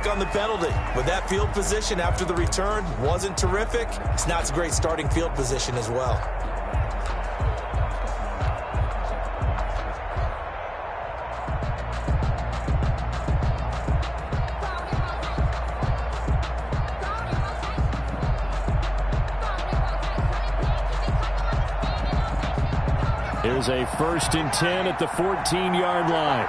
quick on the penalty. With that field position after the return wasn't terrific, it's not a great starting field position as well. Here's a 1st and 10 at the 14-yard line.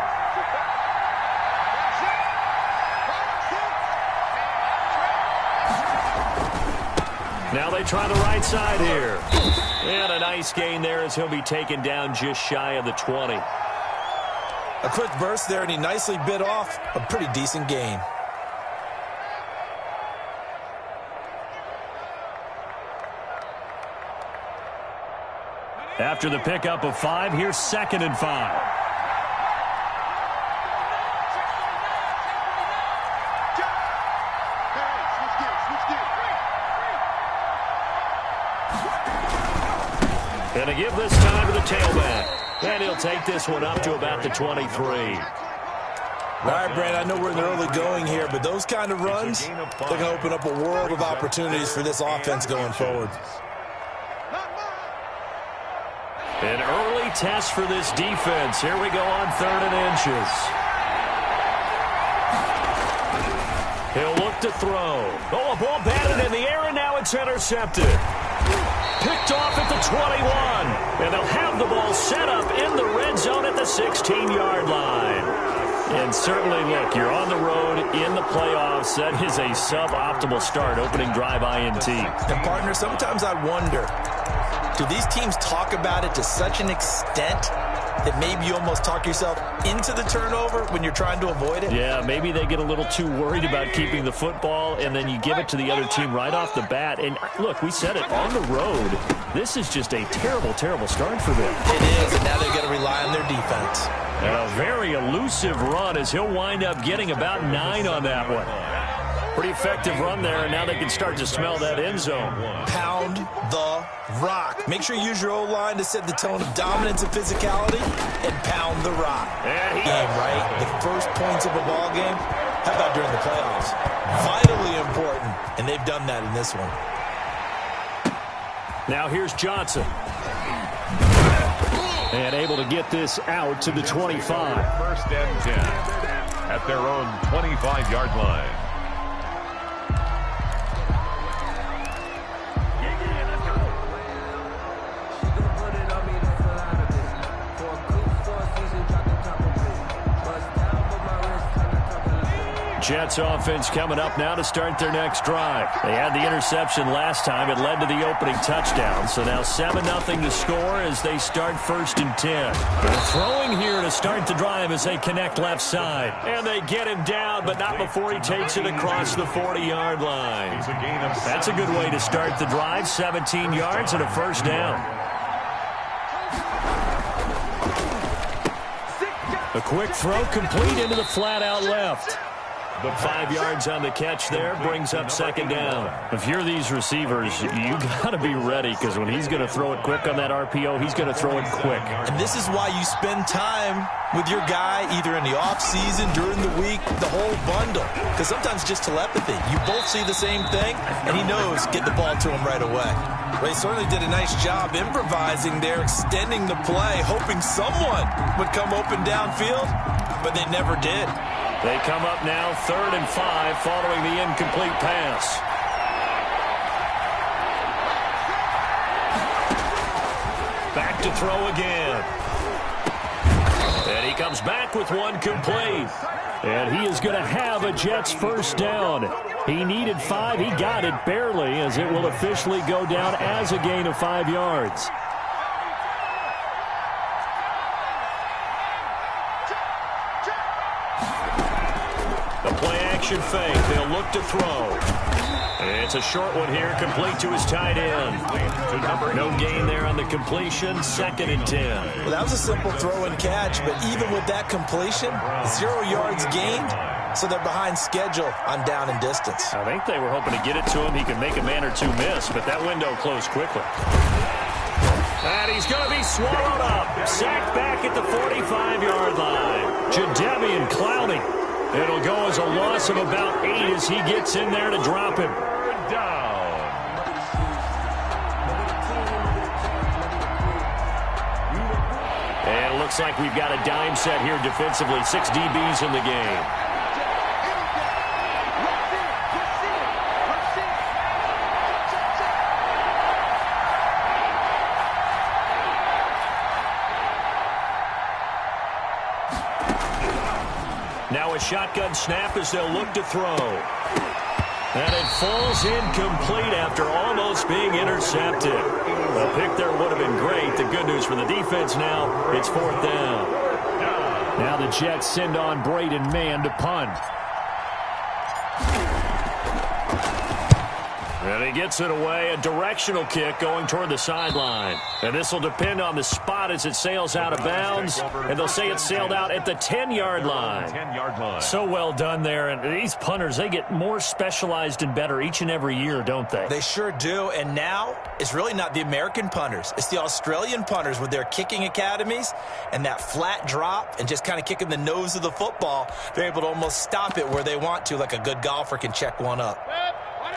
Now they try the right side here. And a nice gain there as he'll be taken down just shy of the 20. A quick burst there, and he nicely bit off a pretty decent gain. After the pickup of 5, here's 2nd and 5. And a give this time to the tailback. And he'll take this one up to about the 23. All right, Brand, I know we're in the early going here, but those kind of runs, they're going to open up a world of opportunities for this offense going forward. An early test for this defense. Here we go on 3rd and inches. He'll look to throw. Oh, a ball batted in the air, and now it's intercepted. Picked off at the 21. And they'll have the ball set up in the red zone at the 16-yard line. And certainly, look, you're on the road in the playoffs. That is a suboptimal start, opening drive INT. And, partner, sometimes I wonder, do these teams talk about it to such an extent that maybe you almost talk yourself into the turnover when you're trying to avoid it? Yeah, maybe they get a little too worried about keeping the football, and then you give it to the other team right off the bat. And, look, we said it, on the road, this is just a terrible, terrible start for them. It is, and now they've got to rely on their defense. And a very elusive run as he'll wind up getting about 9 on that one. Pretty effective run there, and now they can start to smell that end zone. Pound the rock. Make sure you use your O-line to set the tone of dominance and physicality, and pound the rock. Game, right? The first points of a ball game. How about during the playoffs? Vitally important, and they've done that in this one. Now here's Johnson. And able to get this out to the 25. 1st and 10 at their own 25-yard line. Jets offense coming up now to start their next drive. They had the interception last time. It led to the opening touchdown. So now 7-0 to score as they start 1st and 10. They're throwing here to start the drive as they connect left side. And they get him down, but not before he takes it across the 40-yard line. That's a good way to start the drive. 17 yards and a 1st down. A quick throw complete into the flat out left. The 5 yards on the catch there brings up 2nd down. If you're these receivers, you got to be ready, because when he's going to throw it quick on that RPO, he's going to throw it quick. And this is why you spend time with your guy either in the offseason, during the week, the whole bundle. Because sometimes just telepathy. You both see the same thing, and he knows get the ball to him right away. Well, he certainly did a nice job improvising there, extending the play, hoping someone would come open downfield, but they never did. They come up now 3rd and 5 following the incomplete pass. Back to throw again. And he comes back with one complete. And he is going to have a Jets 1st down. He needed 5. He got it barely, as it will officially go down as a gain of 5 yards. Play-action fake. They'll look to throw. It's a short one here, complete to his tight end. No gain there on the completion. 2nd and 10. Well, that was a simple throw and catch, but even with that completion, 0 yards gained, so they're behind schedule on down and distance. I think they were hoping to get it to him. He could make a man or two miss, but that window closed quickly. And he's going to be swallowed up. Sacked back at the 45-yard line. Jadeveon Clowney. It'll go as a loss of about 8 as he gets in there to drop him. Down. And it looks like we've got a dime set here defensively. 6 DBs in the game. Now a shotgun snap as they'll look to throw. And it falls incomplete after almost being intercepted. A pick there would have been great. The good news for the defense now, it's 4th down. Now the Jets send on Braden Mann to punt. And he gets it away, a directional kick going toward the sideline. And this will depend on the spot as it sails out of bounds. And they'll say it sailed out at the 10-yard line. 10-yard line. So well done there. And these punters, they get more specialized and better each and every year, don't they? They sure do. And now it's really not the American punters. It's the Australian punters with their kicking academies and that flat drop and just kind of kicking the nose of the football. They're able to almost stop it where they want to, like a good golfer can check one up.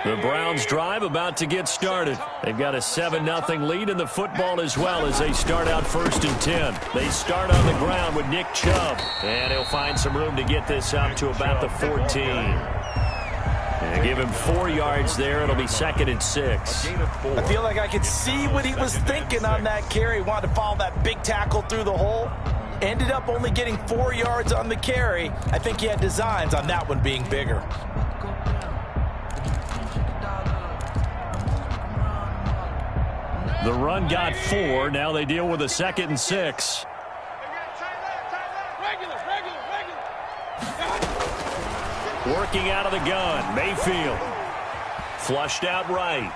The Browns drive about to get started. They've got a 7-0 lead in the football as well as they start out 1st and 10. They start on the ground with Nick Chubb. And he'll find some room to get this up to about the 14. And give him 4 yards there. It'll be 2nd and 6. I feel like I could see what he was thinking on that carry. Wanted to follow that big tackle through the hole. Ended up only getting 4 yards on the carry. I think he had designs on that one being bigger. The run got 4. Now they deal with a 2nd and 6. Working out of the gun. Mayfield. Flushed out right.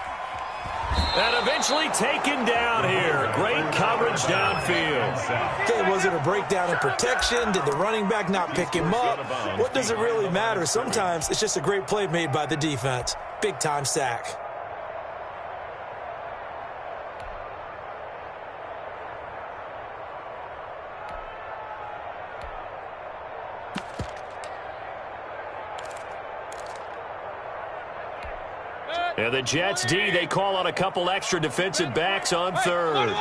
And eventually taken down here. Great coverage downfield. Okay, was it a breakdown in protection? Did the running back not pick him up? What does it really matter? Sometimes it's just a great play made by the defense. Big-time sack. And the Jets D, they call on a couple extra defensive backs on 3rd.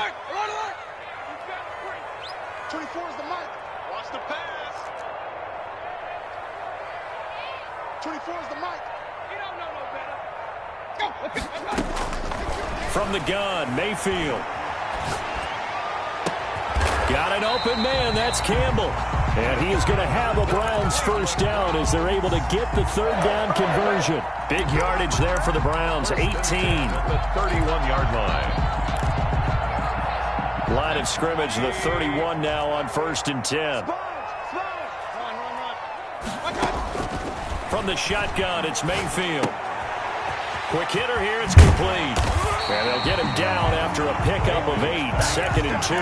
24 is the mic. Watch the pass. 24 is the mic. You don't know no better. Go. From the gun, Mayfield. Got an open man. That's Campbell. And he is going to have a Browns 1st down as they're able to get the 3rd down conversion. Big yardage there for the Browns, 18. At the 31-yard line. Line of scrimmage, the 31 now on 1st and 10. From the shotgun, it's Mayfield. Quick hitter here, it's complete. And they'll get him down after a pickup of 8, 2nd and 2.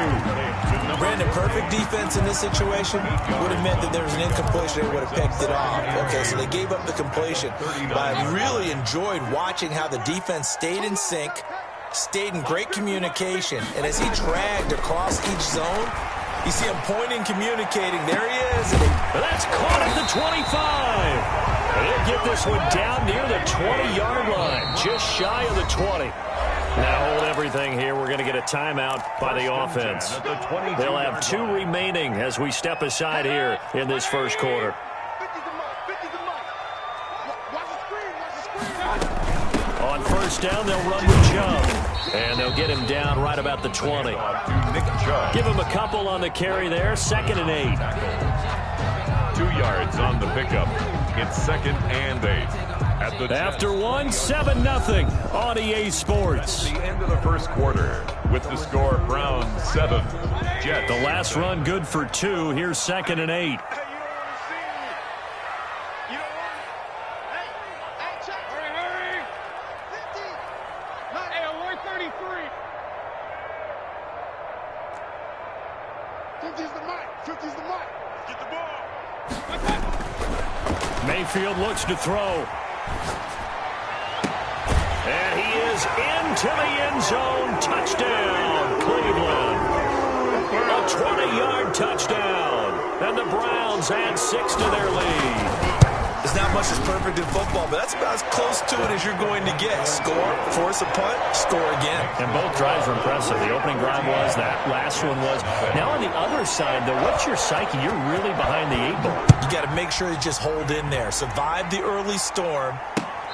Brandon, perfect defense in this situation would have meant that there was an incompletion. They would have picked it off. Okay, so they gave up the completion. But I really enjoyed watching how the defense stayed in sync, stayed in great communication. And as he dragged across each zone, you see him pointing, communicating. There he is. And that's caught at the 25. And they'll get this one down near the 20-yard line, just shy of the 20. Now hold everything here. We're going to get a timeout by the offense. They'll have 2 remaining as we step aside here in this 1st quarter. On 1st down, they'll run with Chubb. And they'll get him down right about the 20. Give him a couple on the carry there. 2nd and 8. 2 yards on the pickup. It's 2nd and 8. After 1, 7-0 on EA Sports. The end of the 1st quarter with the score Browns 7, Jets. The last run good for 2. Here's 2nd and 8. Mayfield looks to throw. And he is into the end zone. Touchdown, Cleveland. A 20-yard touchdown. And the Browns add 6 to their lead. There's not much that's perfect in football, but that's about as close to it as you're going to get. Score, force a punt, score again. And both drives were impressive. The opening drive was, that last one was. Now on the other side, though, what's your psyche? You're really behind the 8 ball. You got to make sure you just hold in there. Survive the early storm,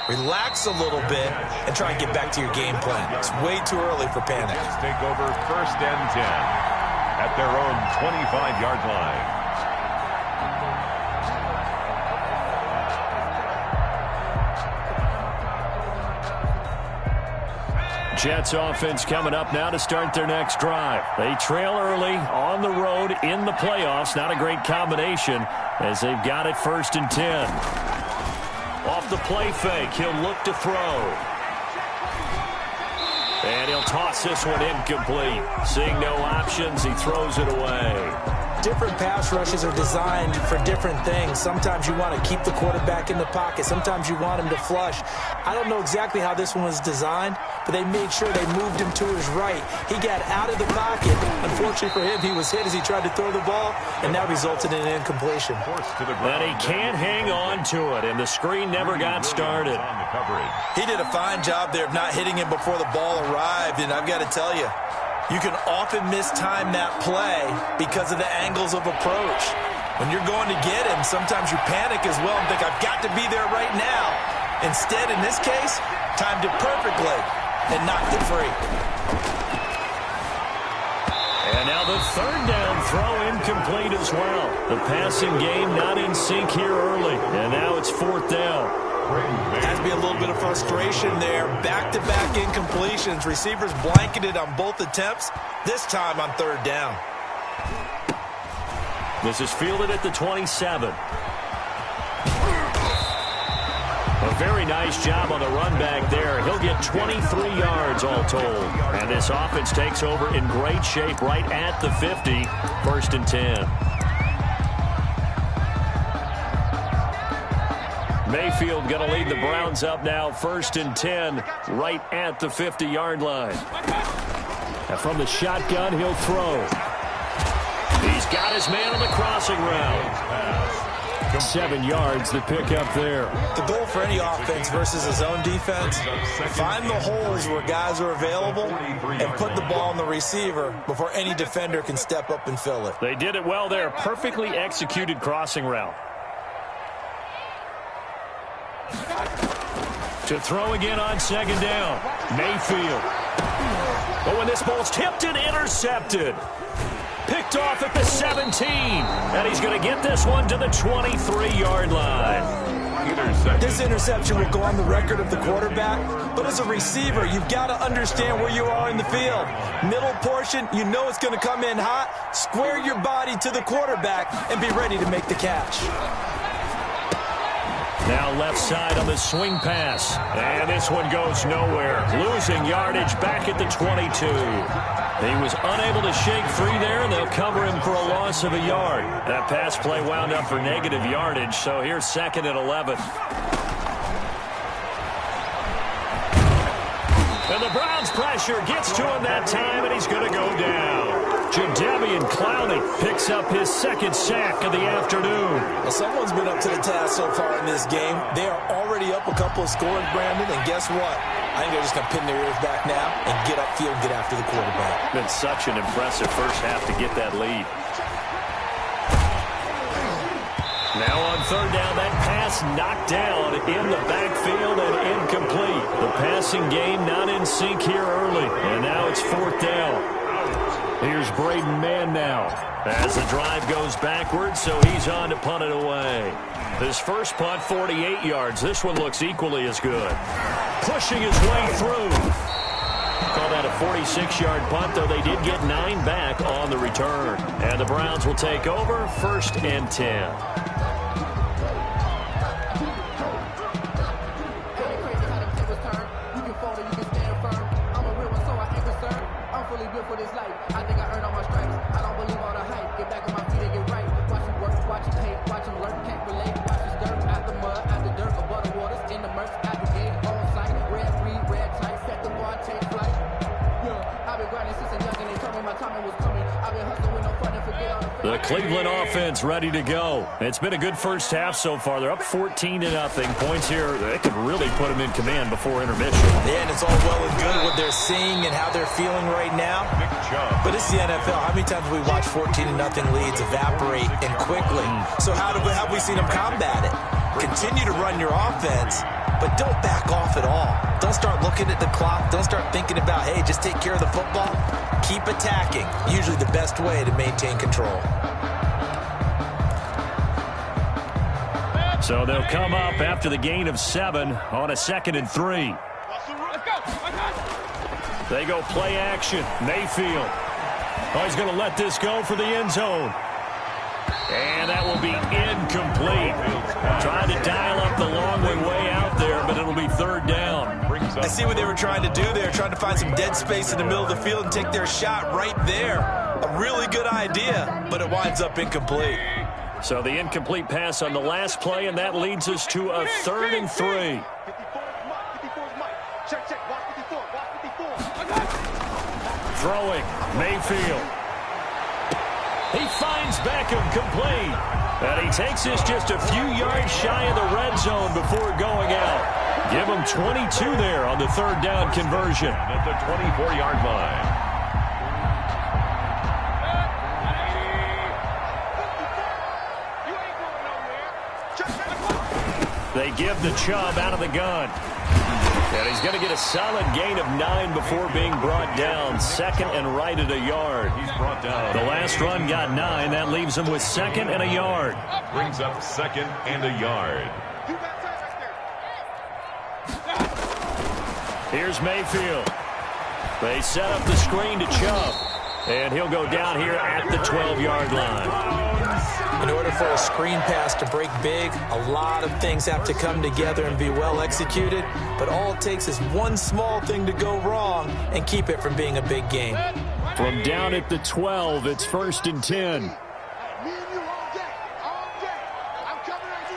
relax a little bit, and try and get back to your game plan. It's way too early for panic. Take over 1st and 10 at their own 25-yard line. Jets offense coming up now to start their next drive. They trail early on the road in the playoffs. Not a great combination as they've got it 1st and 10. Off the play fake, he'll look to throw. And he'll toss this one incomplete. Seeing no options, he throws it away. Different pass rushes are designed for different things. Sometimes you want to keep the quarterback in the pocket. Sometimes you want him to flush. I don't know exactly how this one was designed, but they made sure they moved him to his right. He got out of the pocket. Unfortunately for him, he was hit as he tried to throw the ball, and that resulted in an incompletion. And he can't hang on to it, and the screen never got started. He did a fine job there of not hitting him before the ball arrived, and I've got to tell you, you can often mistime that play because of the angles of approach. When you're going to get him, sometimes you panic as well and think, I've got to be there right now. Instead, in this case, timed it perfectly and knocked it free. And now the 3rd down throw incomplete as well. The passing game not in sync here early, and now it's 4th down. Has to be a little bit of frustration there. Back-to-back incompletions. Receivers blanketed on both attempts, this time on 3rd down. This is fielded at the 27. A very nice job on the run back there. He'll get 23 yards all told. And this offense takes over in great shape right at the 50. 1st and 10. Mayfield going to lead the Browns up now, 1st and 10, right at the 50-yard line. And from the shotgun, he'll throw. He's got his man on the crossing route. 7 yards, the pick up there. The goal for any offense versus a zone defense, find the holes where guys are available and put the ball on the receiver before any defender can step up and fill it. They did it well there. Perfectly executed crossing route. To throw again on 2nd down. Mayfield. Oh, and this ball's tipped and intercepted. Picked off at the 17. And he's going to get this one to the 23-yard line. This interception will go on the record of the quarterback, but as a receiver, you've got to understand where you are in the field. Middle portion, you know it's going to come in hot. Square your body to the quarterback and be ready to make the catch. Now left side on the swing pass. And this one goes nowhere. Losing yardage back at the 22. He was unable to shake free there, and they'll cover him for a loss of a yard. That pass play wound up for negative yardage, so here's 2nd and 11. And the Browns pressure gets to him that time, and he's going to go down. Jadeveon Clowney picks up his 2nd sack of the afternoon. Well, someone's been up to the task so far in this game. They are already up a couple of scores, Brandon, and guess what? I think they're just going to pin their ears back now and get upfield, get after the quarterback. Been such an impressive first half to get that lead. Now on 3rd down, that pass knocked down in the backfield and incomplete. The passing game not in sync here early, and now it's 4th down. Here's Braden Mann now as the drive goes backwards, so he's on to punt it away. His first punt, 48 yards. This one looks equally as good. Pushing his way through. Call that a 46-yard punt, though they did get 9 back on the return. And the Browns will take over 1st and 10. I've been grinding since a youngin', they told me my timing was coming. I've been hustling The Cleveland offense ready to go. It's been a good first half so far. They're up 14-0. Points here, they could really put them in command before intermission. Yeah, and it's all well and good what they're seeing and how they're feeling right now. But it's the NFL. How many times have we watched 14-0 leads evaporate and quickly? So how have we seen them combat it? Continue to run your offense, but don't back off at all. Don't start looking at the clock. Don't start thinking about, hey, just take care of the football. Keep attacking. Usually the best way to maintain control. So they'll come up after the gain of 7 on a 2nd and 3. They go play action. Mayfield. Oh, he's going to let this go for the end zone. And that will be incomplete. Trying to dial up the long way out there, but it'll be 3rd down. I see what they were trying to do there, trying to find some dead space in the middle of the field and take their shot right there. A really good idea, but it winds up incomplete. So the incomplete pass on the last play, and that leads us to a 3rd and 3. Throwing, Mayfield. He finds Beckham complete. And he takes this just a few yards shy of the red zone before going out. Give him 22 there on the 3rd down conversion. At the 24-yard line. They give the Chubb out of the gun. And he's going to get a solid gain of 9 before being brought down. 2nd and right at a yard. He's brought down. The last run got 9. That leaves him with 2nd and a yard. Brings up 2nd and a yard. Here's Mayfield. They set up the screen to Chubb. And he'll go down here at the 12-yard line. In order for a screen pass to break big, a lot of things have to come together and be well executed. But all it takes is one small thing to go wrong and keep it from being a big game. From down at the 12, it's 1st and 10. Me and you all day. All day. I'm coming after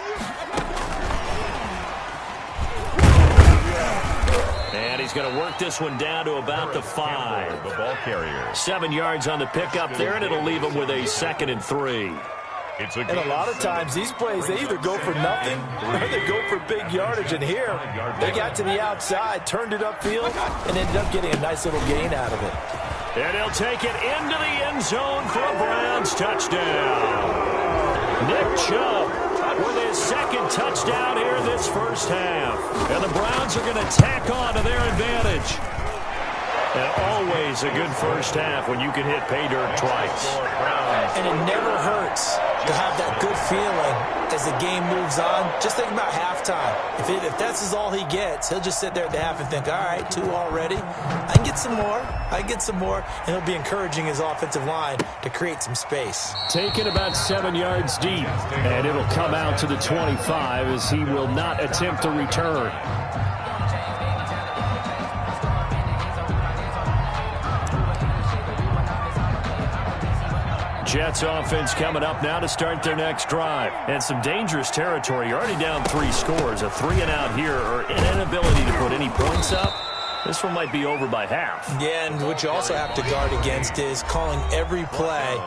you. And he's going to work this one down to about the 5. The ball carrier. 7 yards on the pickup there, and it'll leave him with a 2nd and 3. And a lot of times, these plays, they either go for nothing or they go for big yardage. And here, they got to the outside, turned it upfield, and ended up getting a nice little gain out of it. And he'll take it into the end zone for a Browns touchdown. Nick Chubb with his 2nd touchdown here in this first half. And the Browns are going to tack on to their advantage. And always a good first half when you can hit pay dirt twice. And it never hurts to have that good feeling as the game moves on. Just think about halftime. If that's all he gets, he'll just sit there at the half and think, all right, 2 already. I can get some more. I can get some more. And he'll be encouraging his offensive line to create some space. Taken about 7 yards deep. And it'll come out to the 25 as he will not attempt to return. Jets offense coming up now to start their next drive. And some dangerous territory. You're already down 3 scores. A 3-and-out here or an inability to put any points up. This one might be over by half. Yeah, and what you also have to guard against is calling every play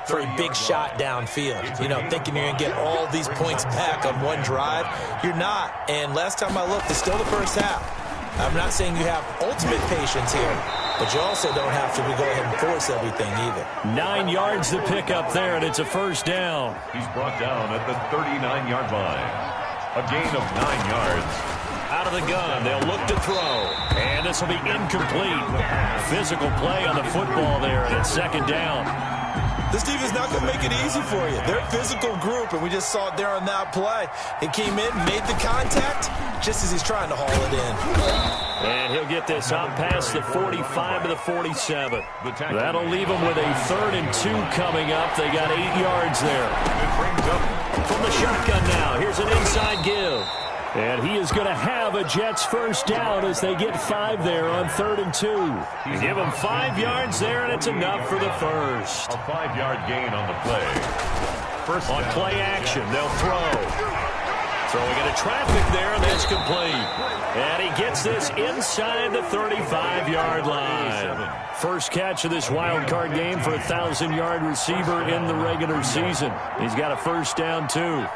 for a big shot downfield. You know, thinking you're going to get all these points back on one drive. You're not. And last time I looked, it's still the first half. I'm not saying you have ultimate patience here, but you also don't have to go ahead and force everything either. 9 yards to pick up there, and it's a 1st down. He's brought down at the 39-yard line. A gain of 9 yards. Out of the gun, they'll look to throw. And this will be incomplete. Physical play on the football there, and it's 2nd down. This defense is not going to make it easy for you. They're a physical group, and we just saw it there on that play. He came in, made the contact, just as he's trying to haul it in. And he'll get this up past the 45 to the 47. That'll leave him with a 3rd and 2 coming up. They got 8 yards there. From the shotgun now, here's an inside give. And he is going to have a Jets 1st down as they get 5 there on 3rd and 2. You give him 5 yards there, and it's enough for the first. A 5-yard gain on the play. First on play action, they'll throw. Throwing into traffic there, and that's complete. And he gets gets this inside the 35-yard line. First catch of this wild card game for a 1,000-yard receiver in the regular season. He's got a first down, too.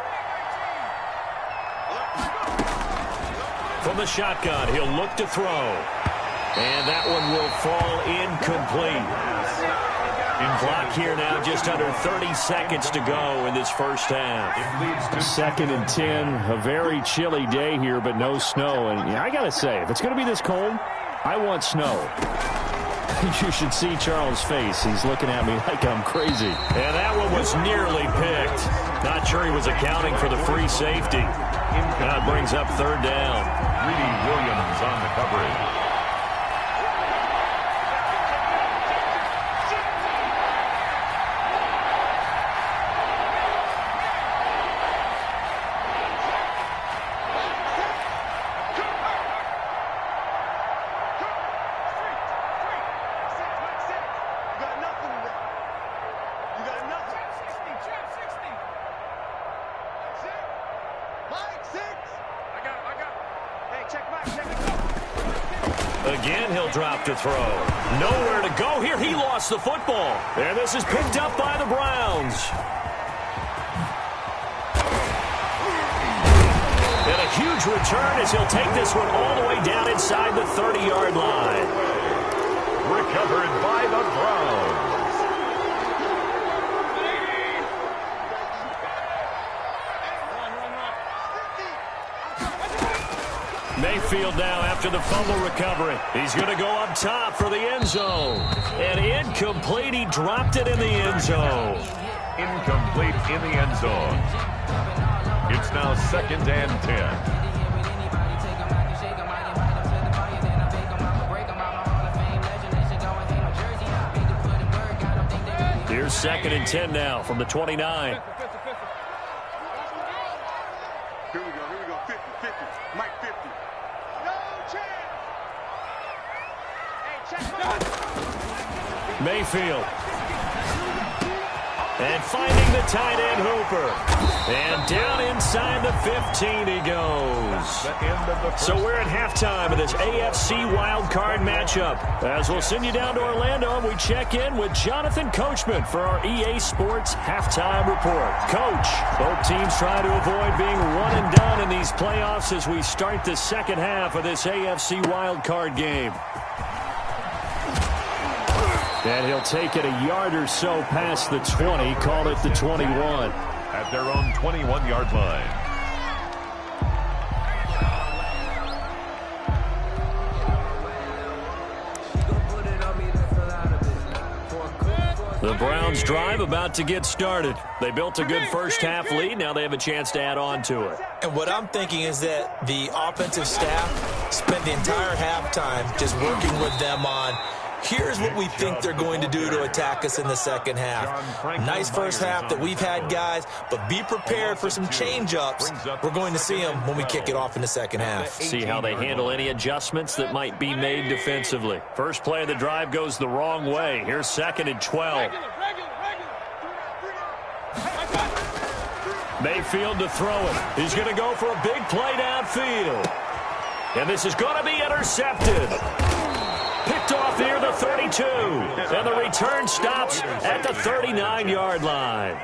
From the shotgun, he'll look to throw. And that one will fall incomplete. Clock here now, just under 30 seconds to go in this first half. 2nd and 10, a very chilly day here, but no snow. And yeah, I got to say, if it's going to be this cold, I want snow. You should see Charles' face. He's looking at me like I'm crazy. And that one was nearly picked. Not sure he was accounting for the free safety. Now it brings up third down. Greedy Williams on the coverage. Again, he'll drop to throw. Nowhere to go here. He lost the football. And this is picked up by the Browns. And a huge return as he'll take this one all the way down inside the 30-yard line. Recovered by the Browns. Mayfield now after the fumble recovery. He's going to go up top for the end zone. And incomplete. He dropped it in the end zone. Incomplete in the end zone. It's now 2nd and 10. Here's 2nd and 10 now from the 29. Here we go. 50, 50. Mike 50. No chance. Hey, check Mayfield. And finding the tight end Hooper. And down inside the 15 he goes. So we're at halftime of this AFC wildcard matchup. As we'll send you down to Orlando, and we check in with Jonathan Coachman for our EA Sports Halftime Report. Coach, both teams try to avoid being one and done in these playoffs as we start the second half of this AFC wildcard game. And he'll take it a yard or so past the 20, call it the 21. At their own 21-yard line. The Browns drive about to get started. They built a good first half lead. Now they have a chance to add on to it. And what I'm thinking is that the offensive staff spent the entire halftime just working with them on here's what we think they're going to do to attack us in the second half. Nice first half that we've had, guys, but be prepared for some change-ups. We're going to see them when we kick it off in the second half. See how they handle any adjustments that might be made defensively. First play of the drive goes the wrong way. Here's 2nd and 12. Mayfield to throw it. He's going to go for a big play downfield. And this is going to be intercepted. Picked off near the 32. And the return stops at the 39-yard line.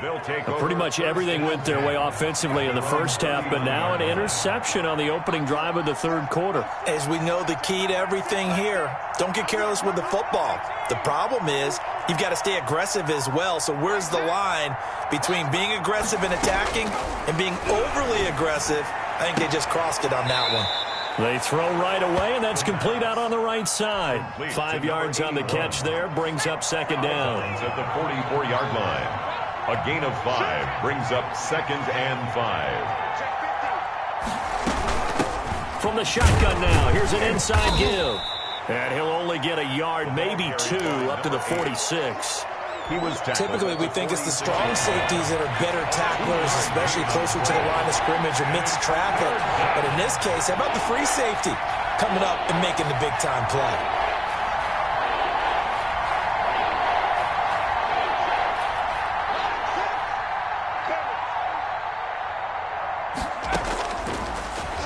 Pretty much everything went their way offensively in the first half, but now an interception on the opening drive of the third quarter. As we know, the key to everything here, don't get careless with the football. The problem is you've got to stay aggressive as well. So where's the line between being aggressive and attacking and being overly aggressive? I think they just crossed it on that one. They throw right away, and that's complete out on the right side. 5 yards on the catch there, brings up second down. At the 44-yard line. A gain of 5 brings up 2nd and 5. From the shotgun now, here's an inside give. And he'll only get a yard, maybe 2, up to the 46. Typically, we think it's the strong safeties that are better tacklers, especially closer to the line of scrimmage amidst traffic. But in this case, how about the free safety coming up and making the big-time play?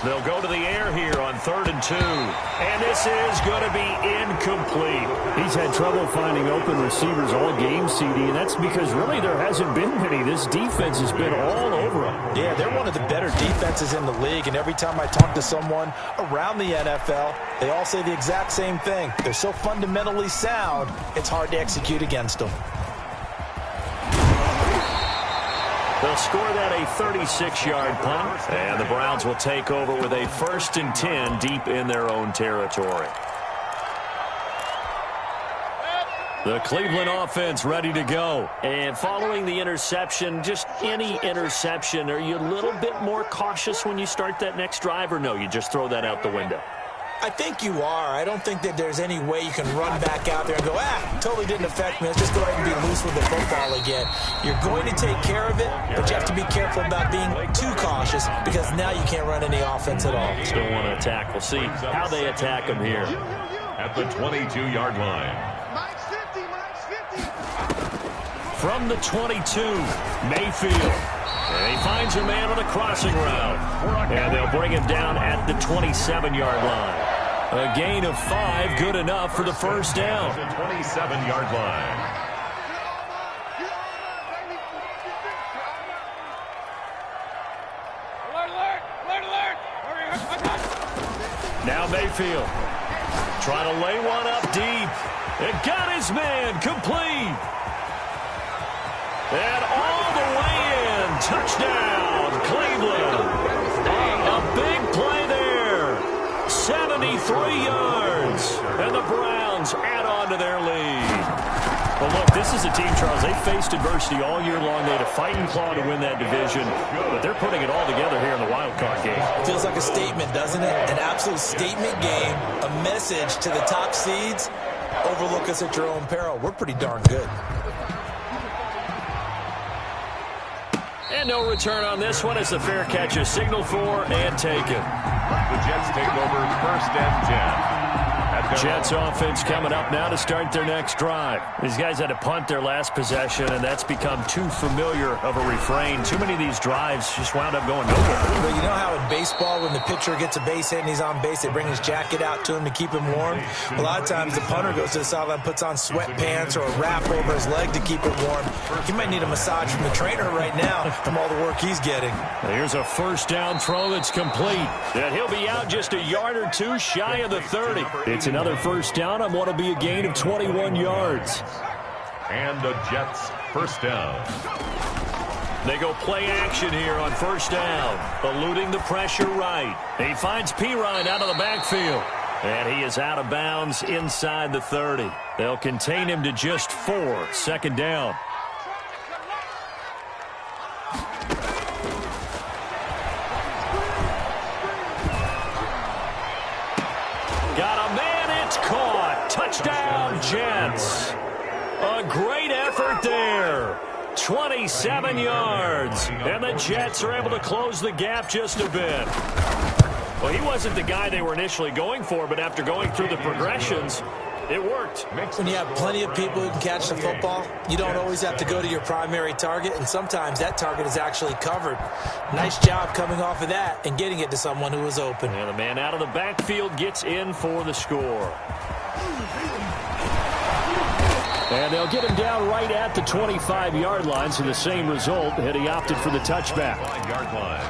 They'll go to the air here on 3rd and 2. And this is going to be incomplete. He's had trouble finding open receivers all game, CD, and that's because really there hasn't been many. This defense has been all over them. Yeah, they're one of the better defenses in the league, and every time I talk to someone around the NFL, they all say the exact same thing. They're so fundamentally sound, it's hard to execute against them. They'll score that a 36-yard punt, and the Browns will take over with a 1st and 10 deep in their own territory. The Cleveland offense ready to go. And following the interception, just any interception, are you a little bit more cautious when you start that next drive, or no, you just throw that out the window? I think you are. I don't think that there's any way you can run back out there and go, totally didn't affect me. Let's just go ahead and be loose with the football again. You're going to take care of it, but you have to be careful about being too cautious because now you can't run any offense at all. Still want to attack. We'll see how they attack them here. At the 22-yard line. From the 22, Mayfield. And he finds a man on a crossing route. And they'll bring him down at the 27-yard line. A gain of 5, good enough for the first down. The 27-yard line. Now Mayfield. Trying to lay one up deep. It got his man complete. And all the way in. Touchdown, Cleveland. A big play there. 73 yards. And the Browns add on to their lead. Well, look, this is a team, Charles. They faced adversity all year long. They had to fight and claw to win that division. But they're putting it all together here in the wild card game. Feels like a statement, doesn't it? An absolute statement game. A message to the top seeds. Overlook us at your own peril. We're pretty darn good. And no return on this one as the fair catch is signaled for and taken. The Jets take over 1st and 10. Jets offense coming up now to start their next drive. These guys had to punt their last possession, and that's become too familiar of a refrain. Too many of these drives just wound up going nowhere. But you know how in baseball, when the pitcher gets a base hit and he's on base, they bring his jacket out to him to keep him warm? A lot of times the punter goes to the sideline, puts on sweatpants or a wrap over his leg to keep him warm. He might need a massage from the trainer right now from all the work he's getting. Here's a first down throw that's complete. And he'll be out just a yard or two shy of the 30. It's another first down on what will be a gain of 21 yards. And the Jets first down. They go play action here on first down. Eluding the pressure right. He finds Pirine out of the backfield. And he is out of bounds inside the 30. They'll contain him to just 4. 2nd down. Got a man, it's caught. Touchdown, Jets. A great effort there. 27 yards. And the Jets are able to close the gap just a bit. Well, he wasn't the guy they were initially going for, but after going through the progressions, it worked. When you have plenty of people who can catch the football, you don't always have to go to your primary target, and sometimes that target is actually covered. Nice job coming off of that and getting it to someone who was open. And the man out of the backfield gets in for the score. And they'll get him down right at the 25-yard line, so the same result had he opted for the touchback. 5-yard line.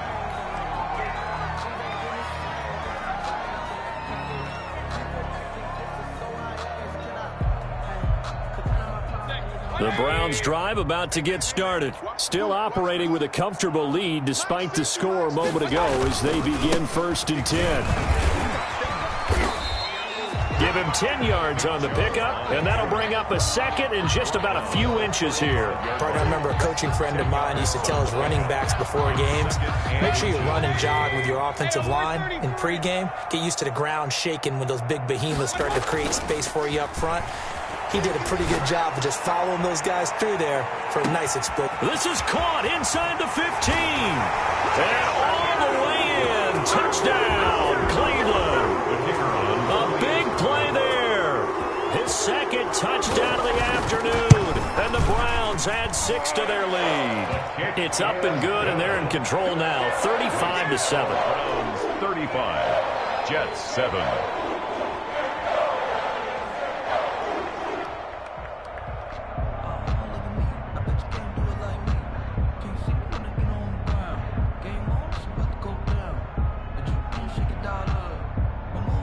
The Browns drive about to get started. Still operating with a comfortable lead despite the score a moment ago as they begin 1st and 10. Give him 10 yards on the pickup, and that'll bring up a 2nd and just about a few inches here. Partner, I remember a coaching friend of mine used to tell his running backs before games, make sure you run and jog with your offensive line in pregame. Get used to the ground shaking when those big behemoths start to create space for you up front. He did a pretty good job of just following those guys through there for a nice explosion. This is caught inside the 15. And all the way in. Touchdown, Cleveland. A big play there. His 2nd touchdown of the afternoon. And the Browns add 6 to their lead. It's up and good, and they're in control now, 35-7. 35. Jets 7.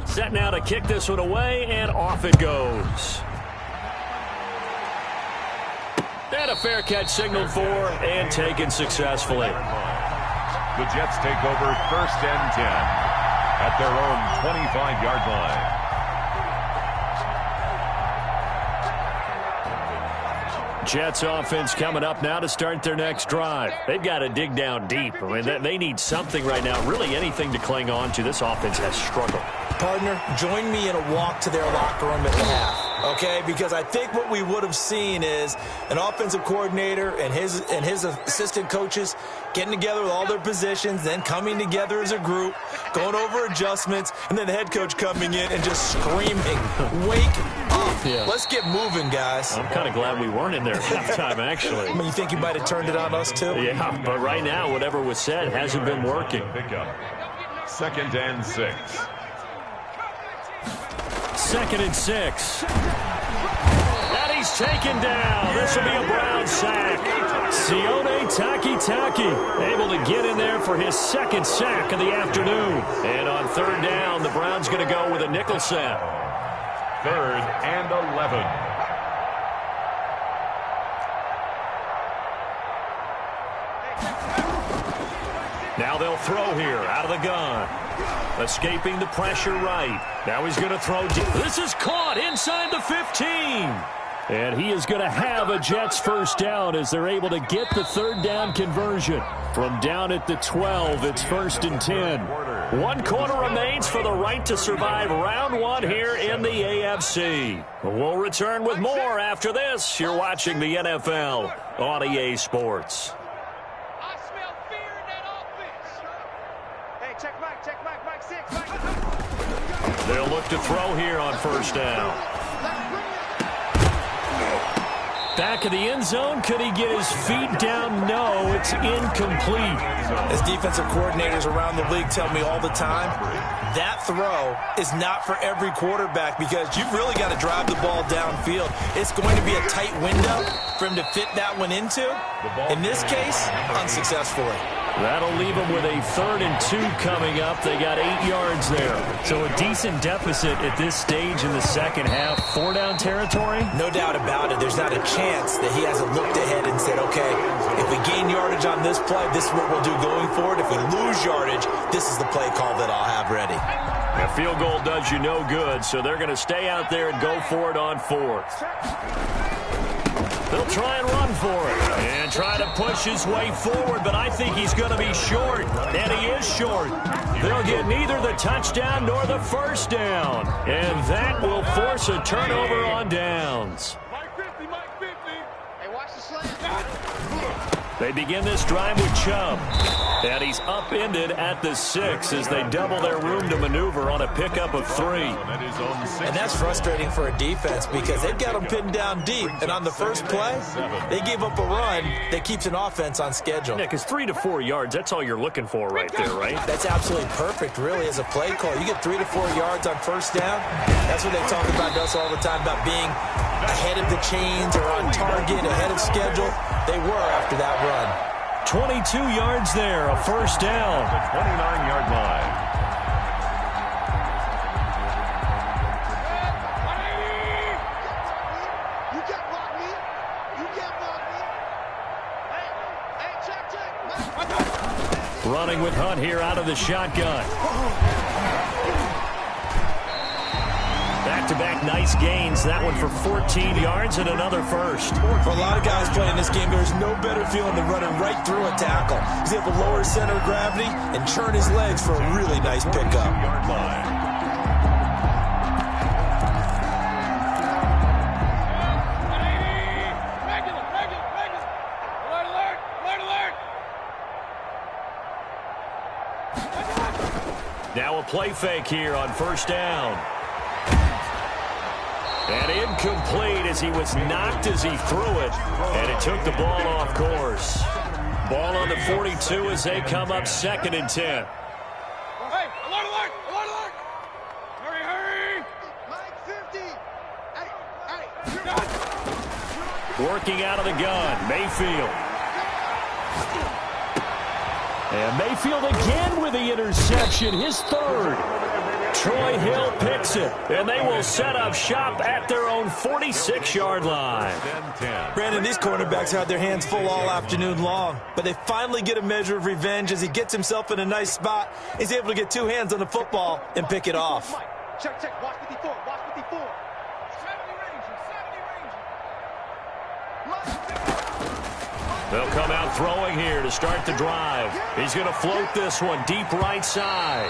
Set now to kick this one away, and off it goes. And a fair catch signaled for and taken successfully. The Jets take over 1st and 10 at their own 25-yard line. Jets offense coming up now to start their next drive. They've got to dig down deep. I mean, they need something right now, really anything to cling on to. This offense has struggled. Partner, join me in a walk to their locker room at the half, okay? Because I think what we would have seen is an offensive coordinator and his assistant coaches getting together with all their positions, then coming together as a group, going over adjustments, and then the head coach coming in and just screaming, "Wake up. Yeah. Let's get moving, guys." I'm kind of glad we weren't in there at halftime, actually. I mean, you think you might have turned it on us, too? Yeah, but right now, whatever was said hasn't been working. Pickup. 2nd and 6. 2nd and 6. And he's taken down. This will be a Brown sack. Sione Takitaki able to get in there for his 2nd sack of the afternoon. And on 3rd down, the Browns going to go with a nickel set. 3rd and 11. Now they'll throw here out of the gun. Escaping the pressure right. Now he's going to throw deep. This is caught inside the 15. And he is going to have a Jets 1st down as they're able to get the 3rd down conversion. From down at the 12, it's 1st and 10. 1 quarter remains for the right to survive round 1 here in the AFC. We'll return with more after this. You're watching the NFL on EA Sports. They'll look to throw here on 1st down. Back of the end zone. Could he get his feet down? No, it's incomplete. As defensive coordinators around the league tell me all the time, that throw is not for every quarterback because you've really got to drive the ball downfield. It's going to be a tight window for him to fit that one into. In this case, unsuccessfully. That'll leave them with a 3rd and 2 coming up. They got 8 yards there. So a decent deficit at this stage in the second half. 4-down territory? No doubt about it. There's not a chance that he hasn't looked ahead and said, okay, if we gain yardage on this play, this is what we'll do going forward. If we lose yardage, this is the play call that I'll have ready. A field goal does you no good, so they're going to stay out there and go for it on 4th. They'll try and run for it and try to push his way forward, but I think he's going to be short, and he is short. They'll get neither the touchdown nor the 1st down, and that will force a turnover on downs. Hey, watch the slant. They begin this drive with Chubb, and he's upended at the 6 as they double their room to maneuver on a pickup of 3. And that's frustrating for a defense because they've got them pinned down deep, and on the first play, they gave up a run that keeps an offense on schedule. Yeah, because 3 to 4 yards, that's all you're looking for right there, right? That's absolutely perfect, really, as a play call. You get 3 to 4 yards on 1st down. That's what they talk about to us all the time, about being ahead of the chains or on target, ahead of schedule. They were after that run. 22 yards there, a 1st down. The 29-yard line. You can't block me. You can't block me. Hey, check. Running with Hunt here out of the shotgun. Back-to-back nice gains. That one for 14 yards and another 1st. For a lot of guys playing this game, there's no better feeling than running right through a tackle. He's able to lower center of gravity and churn his legs for a really nice pickup. 2-yard line. Now a play fake here on 1st down. And incomplete as he was knocked as he threw it. And it took the ball off course. Ball on the 42 as they come up 2nd and 10. Hey, alert, alert, alert, alert. Working out of the gun, Mayfield. And Mayfield again with the interception, his third. Troy Hill picks it, and they will set up shop at their own 46-yard line. Brandon, these cornerbacks had their hands full all afternoon long, but they finally get a measure of revenge as he gets himself in a nice spot. He's able to get two hands on the football and pick it off. Check, check. Watch 54. Watch 54. 70 Rangers. They'll come out throwing here to start the drive. He's going to float this one deep right side.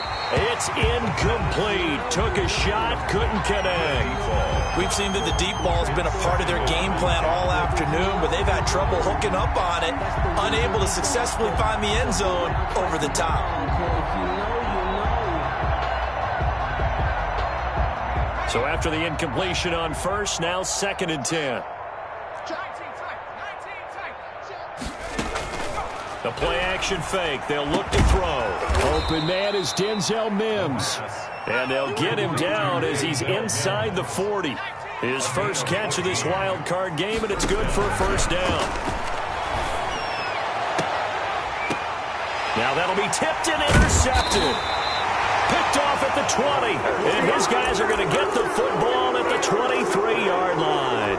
It's incomplete. Took a shot, couldn't connect. We've seen that the deep ball has been a part of their game plan all afternoon, but they've had trouble hooking up on it, unable to successfully find the end zone over the top. So after the incompletion on first, now 2nd and 10. The play-action fake. They'll look to throw. Open man is Denzel Mims. And they'll get him down as he's inside the 40. His first catch of this wild card game, and it's good for a first down. Now that'll be tipped and intercepted. Picked off at the 20. And his guys are going to get the football at the 23-yard line.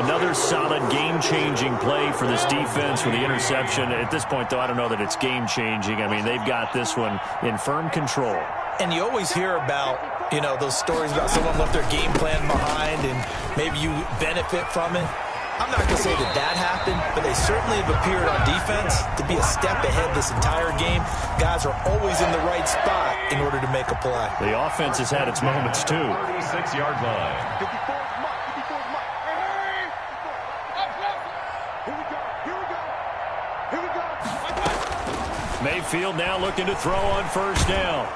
Another solid game-changing play for this defense with the interception. At this point, though, I don't know that it's game-changing. I mean, they've got this one in firm control. And you always hear about, those stories about someone left their game plan behind and maybe you benefit from it. I'm not going to say that happened, but they certainly have appeared on defense to be a step ahead this entire game. Guys are always in the right spot in order to make a play. The offense has had its moments, too. 36-yard line. 54 is Mike. 54 is Mike. Hey! Here we go. Here we go. Here we go. Mayfield now looking to throw on first down.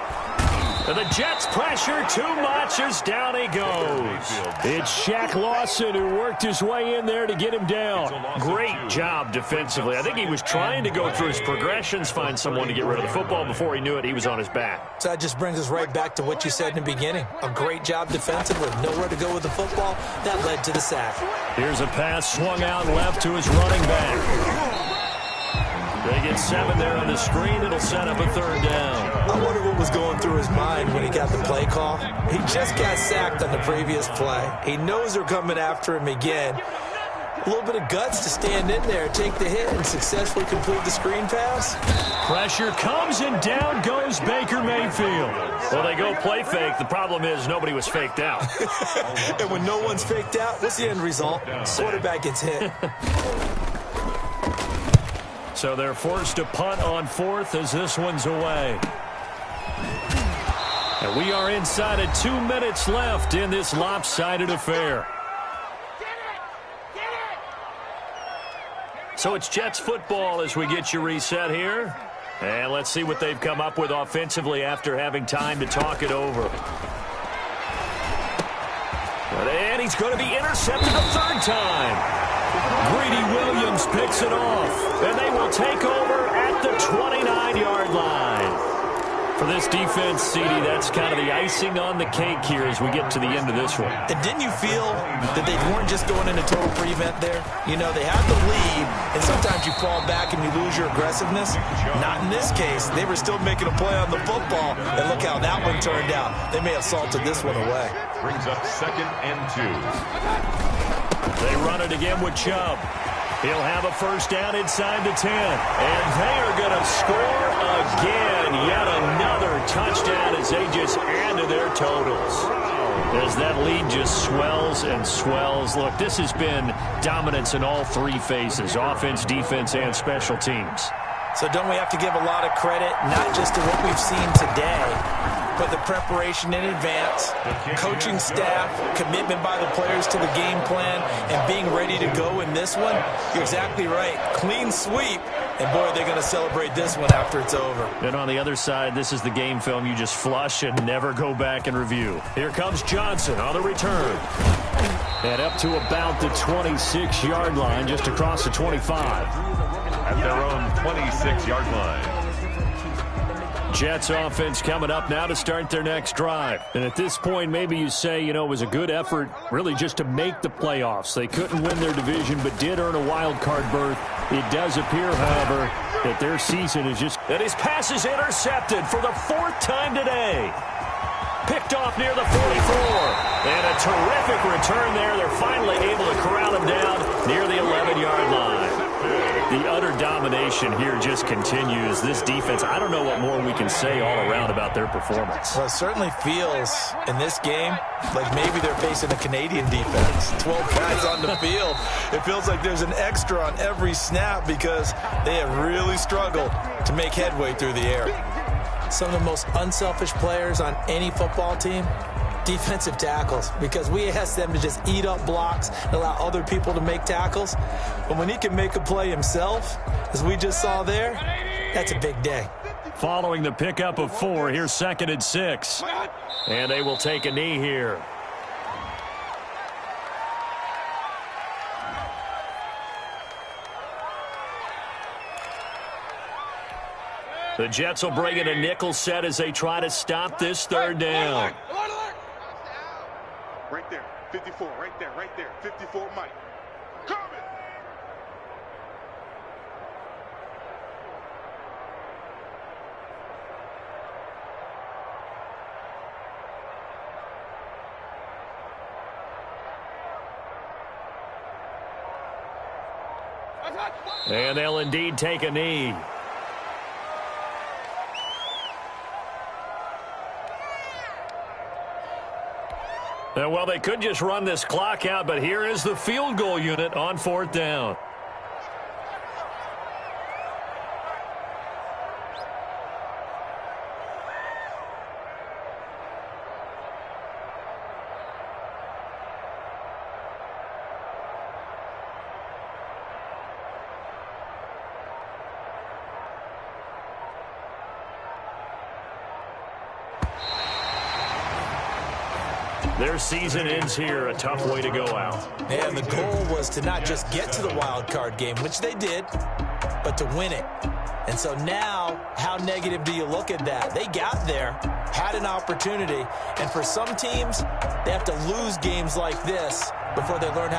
And the Jets pressure too much as down he goes. It's Shaq Lawson who worked his way in there to get him down. Great job defensively. I think he was trying to go through his progressions, find someone to get rid of the football. Before he knew it, he was on his back. So that just brings us right back to what you said in the beginning. A great job defensively. Nowhere to go with the football. That led to the sack. Here's a pass swung out left to his running back. They get 7 there on the screen. It'll set up a third down. I wonder what was going through his mind when he got the play call. He just got sacked on the previous play. He knows they're coming after him again. A little bit of guts to stand in there, take the hit, and successfully complete the screen pass. Pressure comes, and down goes Baker Mayfield. Well, they go play fake. The problem is nobody was faked out. And when no one's faked out, what's the end result? Quarterback gets hit. So they're forced to punt on 4th as this one's away. And we are inside of 2 minutes left in this lopsided affair. So it's Jets football as we get you reset here. And let's see what they've come up with offensively after having time to talk it over. And he's going to be intercepted a third time. Greedy Williams picks it off, and they will take over at the 29-yard line. For this defense, CD, that's kind of the icing on the cake here as we get to the end of this one. And didn't you feel that they weren't just going into total prevent there? They had the lead, and sometimes you fall back and you lose your aggressiveness. Not in this case. They were still making a play on the football, and look how that one turned out. They may have salted this one away. Brings up 2nd and 2. They run it again with Chubb. He'll have a first down inside the 10. And they are going to score again. Yet another touchdown as they just add to their totals. As that lead just swells and swells. Look, this has been dominance in all 3 phases. Offense, defense, and special teams. So don't we have to give a lot of credit, not just to what we've seen today, but the preparation in advance, coaching staff, commitment by the players to the game plan, and being ready to go in this one? You're exactly right. Clean sweep. And, boy, they're going to celebrate this one after it's over. And on the other side, this is the game film you just flush and never go back and review. Here comes Johnson on the return. And up to about the 26-yard line, just across the 25. At their own 26-yard line. Jets offense coming up now to start their next drive. And at this point, maybe you say, you know, it was a good effort really just to make the playoffs. They couldn't win their division but did earn a wild card berth. It does appear, however, that their season is just... And his pass is intercepted for the 4th time today. Picked off near the 44. And a terrific return there. They're finally able to corral him down near the 11-yard line. The utter domination here just continues. This defense, I don't know what more we can say all around about their performance. Well, it certainly feels in this game like maybe they're facing a Canadian defense. 12 guys on the field. It feels like there's an extra on every snap because they have really struggled to make headway through the air. Some of the most unselfish players on any football team, defensive tackles, because we ask them to just eat up blocks and allow other people to make tackles. But when he can make a play himself, as we just saw there, that's a big day. Following the pickup of 4, here's 2nd and 6. And they will take a knee here. The Jets will bring in a nickel set as they try to stop this 3rd down. Right there, 54, right there, 54, Mike. Coming. And they'll indeed take a knee. Well, they could just run this clock out, but here is the field goal unit on 4th down. Their season ends here. A tough way to go out. And the goal was to not just get to the wild card game, which they did, but to win it. And so now, how negative do you look at that? They got there, had an opportunity, and for some teams, they have to lose games like this before they learn how